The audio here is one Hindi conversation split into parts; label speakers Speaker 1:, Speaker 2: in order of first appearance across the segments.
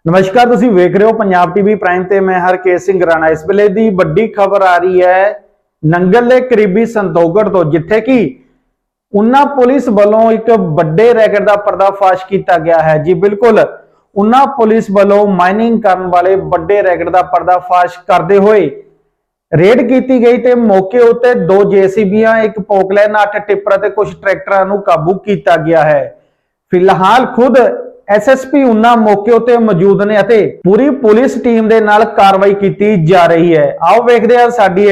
Speaker 1: नमस्कार, तुसी वेख रहे हो पंजाब टीवी प्राइम ते मैं हरकेश सिंह राणा। इस वेले दी बड़ी खबर आ रही है नंगल के करीबी संतोगढ़ तो, जिथे कि उना पुलिस वालों एक बड़े रैकेट का पर्दाफाश किया गया है। जी बिल्कुल, उना पुलिस वालों माइनिंग करने वाले बड़े रैकेट का पर्दाफाश करते हुए रेड की गई तो मौके उत्ते 2 जेसीबियां, एक पोकलैन, 8 टिप्पर ते कुछ ट्रैक्टरों काबू किया गया है। फिलहाल खुद एसएसपी उना मौके उत्ते मौजूद ने अते पूरी पुलिस टीम दे नाल कार्रवाई की जा रही है। आओ वेखदे हां साडी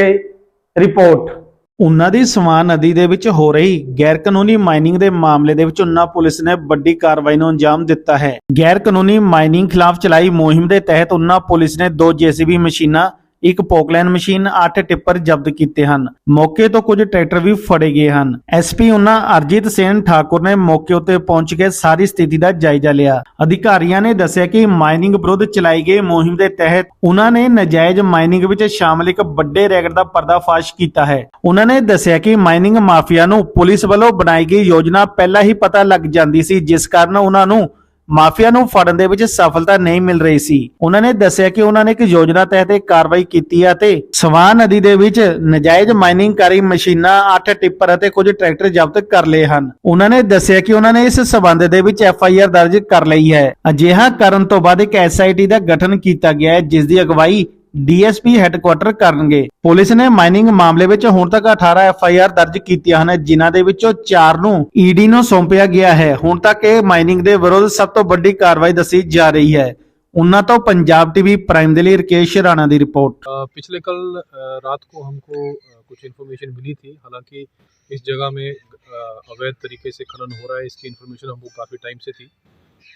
Speaker 1: रिपोर्ट। उना दी सवां नदी दे विच हो रही गैर कानूनी माइनिंग दे मामले दे विच उना पुलिस ने बड़ी कार्रवाई नूं अंजाम दिता है। गैर कानूनी माइनिंग खिलाफ चलाई मुहिम दे तहत उना पुलिस ने 2 जेसीबी मशीनां, एक पोकलैन मशीन, 8 टिप्पर जब्त किए हैं। मौके तो कुछ ट्रैक्टर भी फड़े गए हैं। एसपी उना अरजीत सेन ठाकुर ने मौके उत्ते पहुंच के सारी स्थिति का जायजा लिया। अधिकारियों ने दस्सिया कि माइनिंग विरुद्ध चलाई गई मुहिम के तहत उन्होंने नजायज माइनिंग विच शामिल एक बड़े रैकेट का पर्दाफाश किया है। उन्होंने दस्सिया कि माइनिंग माफिया नूं पुलिस वालों बनाई गई योजना पहला ही पता लग जाती सी, जिस कारण उन्होंने माफिया नूं फड़न दे विच सफलता नहीं मिल रही सी। उन्होंने दस्सिया कि उन्होंने एक योजना तहत एक कार्रवाई की है ते सवां नदी दे विच नजायज माइनिंग कारी मशीनां, 8 टिप्पर अते कुछ ट्रैक्टर जब्त कर लए हन। उन्होंने दस्सिया कि उन्होंने इस संबंध दे विच एफआईआर दर्ज कर लई है। अजिहा करन तो बाद एक एसआईटी का गठन किया गया है, जिसकी अगवाई डीएसपी हैडक्वार्टर करनगे। पुलिस ने माइनिंग मामले विच हुण तक 18 एफआईआर दर्ज कीतियां हन, जिन्हां दे विचों 4 नूं ईडी नूं सौंपिया गया है। हुण तक ये माइनिंग दे विरुद्ध सब तो बड़ी कार्रवाई दसी जा रही है। उन्हां तो पंजाब टीवी प्राइम दे लिए राकेश राणा दी रिपोर्ट।
Speaker 2: पिछले कल रात को हमको कुछ इन्फॉर्मेशन मिली थी। हालांकि इस जगह में अवैध तरीके से खनन हो रहा है, इसकी इन्फॉर्मेशन हमको काफ़ी टाइम से थी।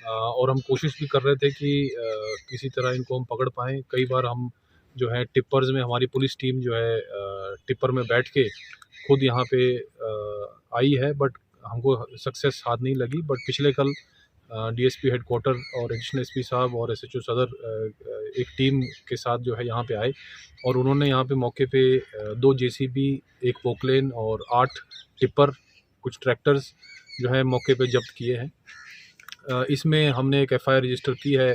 Speaker 2: और हम कोशिश भी कर रहे थे कि किसी तरह इनको हम पकड़ पाएँ। कई बार हम जो है टिप्पर्स में हमारी पुलिस टीम जो है टिप्पर में बैठ के खुद यहाँ पे आई है, बट हमको सक्सेस हाथ नहीं लगी। बट पिछले कल डीएसपी हेडक्वार्टर और एडिशनल एसपी साहब और एसएचओ सदर एक टीम के साथ जो है यहाँ पे आए और उन्होंने यहाँ पे मौके पे 2 जेसीबी, एक पोकलेन और 8 टिप्पर, कुछ ट्रैक्टर्स जो है मौके पे जब्त किए हैं। इसमें हमने एक एफआईआर रजिस्टर की है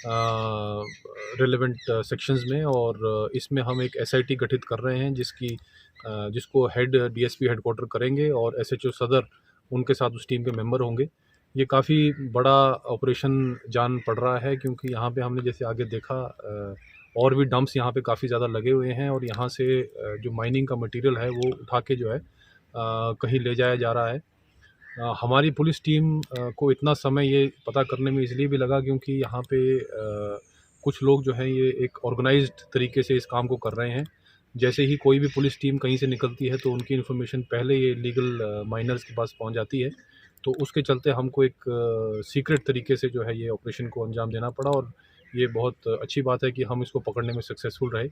Speaker 2: रिलेवेंट सेक्शंस में, और इसमें हम एक एसआईटी गठित कर रहे हैं जिसको हेड डीएसपी हेडक्वार्टर करेंगे और एसएचओ सदर उनके साथ उस टीम के मेंबर होंगे। ये काफ़ी बड़ा ऑपरेशन जान पड़ रहा है, क्योंकि यहाँ पे हमने जैसे आगे देखा और भी डंप्स यहाँ पे काफ़ी ज़्यादा लगे हुए हैं और यहाँ से जो माइनिंग का मटेरियल है वो उठा के जो है कहीं ले जाया जा रहा है। हमारी पुलिस टीम को इतना समय ये पता करने में इसलिए भी लगा क्योंकि यहाँ पे कुछ लोग जो हैं ये एक ऑर्गेनाइज्ड तरीके से इस काम को कर रहे हैं। जैसे ही कोई भी पुलिस टीम कहीं से निकलती है तो उनकी इन्फॉर्मेशन पहले ये लीगल माइनर्स के पास पहुँच जाती है। तो उसके चलते हमको एक सीक्रेट तरीके से जो है ये ऑपरेशन को अंजाम देना पड़ा, और ये बहुत अच्छी बात है कि हम इसको पकड़ने में सक्सेसफुल रहे।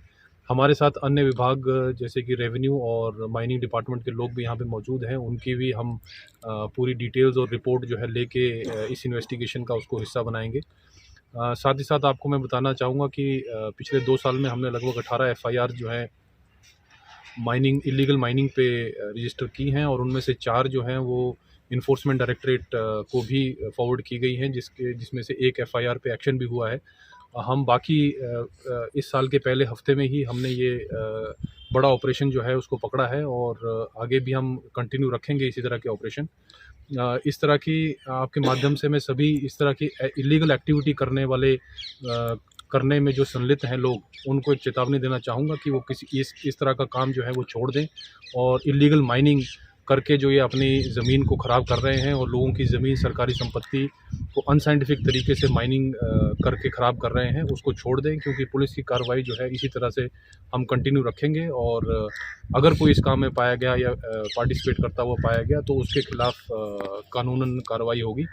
Speaker 2: हमारे साथ अन्य विभाग जैसे कि रेवेन्यू और माइनिंग डिपार्टमेंट के लोग भी यहाँ पे मौजूद हैं। उनकी भी हम पूरी डिटेल्स और रिपोर्ट जो है लेके इस इन्वेस्टिगेशन का उसको हिस्सा बनाएंगे। साथ ही साथ आपको मैं बताना चाहूँगा कि पिछले 2 साल में हमने लगभग 18 एफआईआर जो है इलीगल माइनिंग पे रजिस्टर की हैं, और उनमें से 4 जो हैं वो इन्फोर्समेंट डायरेक्टरेट को भी फॉरवर्ड की गई हैं, जिसमें से एक एफआईआर पे एक्शन भी हुआ है। हम बाकी इस साल के पहले हफ्ते में ही हमने ये बड़ा ऑपरेशन जो है उसको पकड़ा है, और आगे भी हम कंटिन्यू रखेंगे इसी तरह के ऑपरेशन। इस तरह की आपके माध्यम से मैं सभी इस तरह की इलीगल एक्टिविटी करने में जो संलिप्त हैं लोग, उनको एक चेतावनी देना चाहूँगा कि वो किसी इस तरह का काम जो है वो छोड़ दें, और इलीगल माइनिंग करके जो ये अपनी ज़मीन को ख़राब कर रहे हैं और लोगों की ज़मीन, सरकारी संपत्ति को अनसाइंटिफिक तरीके से माइनिंग करके ख़राब कर रहे हैं, उसको छोड़ दें। क्योंकि पुलिस की कार्रवाई जो है इसी तरह से हम कंटिन्यू रखेंगे, और अगर कोई इस काम में पाया गया या पार्टिसिपेट करता हुआ पाया गया तो उसके खिलाफ कानूनन कार्रवाई होगी।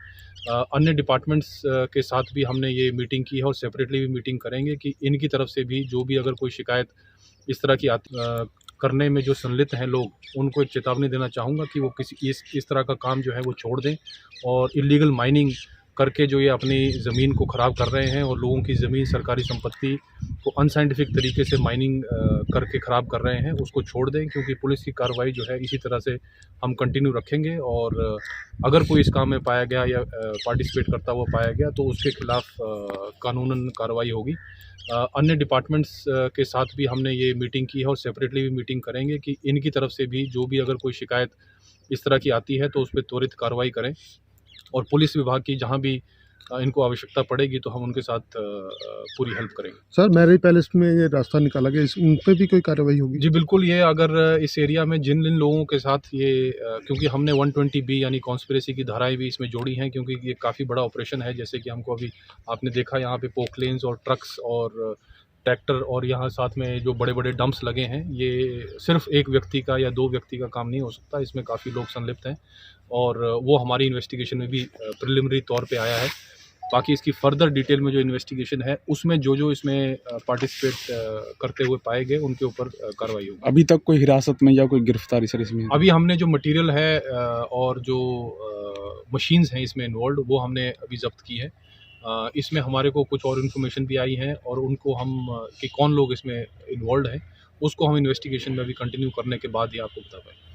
Speaker 2: अन्य डिपार्टमेंट्स के साथ भी हमने ये मीटिंग की है और सेपरेटली भी मीटिंग करेंगे कि इनकी तरफ से भी जो भी अगर कोई शिकायत इस तरह की करने में जो संलिप्त हैं लोग, उनको एक चेतावनी देना चाहूँगा कि वो किसी इस तरह का काम जो है वो छोड़ दें और इलीगल माइनिंग करके जो ये अपनी ज़मीन को ख़राब कर रहे हैं और लोगों की ज़मीन सरकारी संपत्ति को अनसाइंटिफिक तरीके से माइनिंग करके ख़राब कर रहे हैं, उसको छोड़ दें, क्योंकि पुलिस की कार्रवाई जो है इसी तरह से हम कंटिन्यू रखेंगे। और अगर कोई इस काम में पाया गया या पार्टिसिपेट करता हुआ पाया गया तो उसके खिलाफ कानूनन कार्रवाई होगी। अन्य डिपार्टमेंट्स के साथ भी हमने ये मीटिंग की है और सेपरेटली भी मीटिंग करेंगे कि इनकी तरफ से भी जो भी अगर कोई शिकायत इस तरह की आती है तो उस पर त्वरित कार्रवाई करें, और पुलिस विभाग की जहाँ भी इनको आवश्यकता पड़ेगी तो हम उनके साथ पूरी हेल्प करेंगे।
Speaker 3: सर, मैरिज पैलेस में ये रास्ता निकाला गया, उन पे भी कोई कार्रवाई होगी?
Speaker 2: जी बिल्कुल, ये अगर इस एरिया में जिन लोगों के साथ ये क्योंकि हमने 120B यानी कॉन्स्पिरेसी की धाराएं भी इसमें जोड़ी हैं, क्योंकि ये काफ़ी बड़ा ऑपरेशन है। जैसे कि हमको अभी आपने देखा यहाँ पे पोकलेन्स और ट्रक्स और ट्रैक्टर और यहाँ साथ में जो बड़े बड़े डंप्स लगे हैं, ये सिर्फ एक व्यक्ति का या दो व्यक्ति का काम नहीं हो सकता, इसमें काफ़ी लोग संलिप्त हैं और वो हमारी इन्वेस्टिगेशन में भी प्रिलिमिनरी तौर पे आया है। बाकी इसकी फर्दर डिटेल में जो इन्वेस्टिगेशन है उसमें जो इसमें पार्टिसिपेट करते हुए पाए गए उनके ऊपर कार्रवाई होगी।
Speaker 4: अभी तक कोई हिरासत में या कोई गिरफ्तारी सर इसमें?
Speaker 2: अभी हमने जो मटेरियल है और जो मशीन्स हैं इसमें इन्वॉल्व, वो हमने अभी जब्त की है। इसमें हमारे को कुछ और इन्फॉर्मेशन भी आई है और उनको हम कि कौन लोग इसमें इन्वॉल्व हैं उसको हम इन्वेस्टिगेशन में अभी कंटिन्यू करने के बाद ही आपको बता पाएंगे।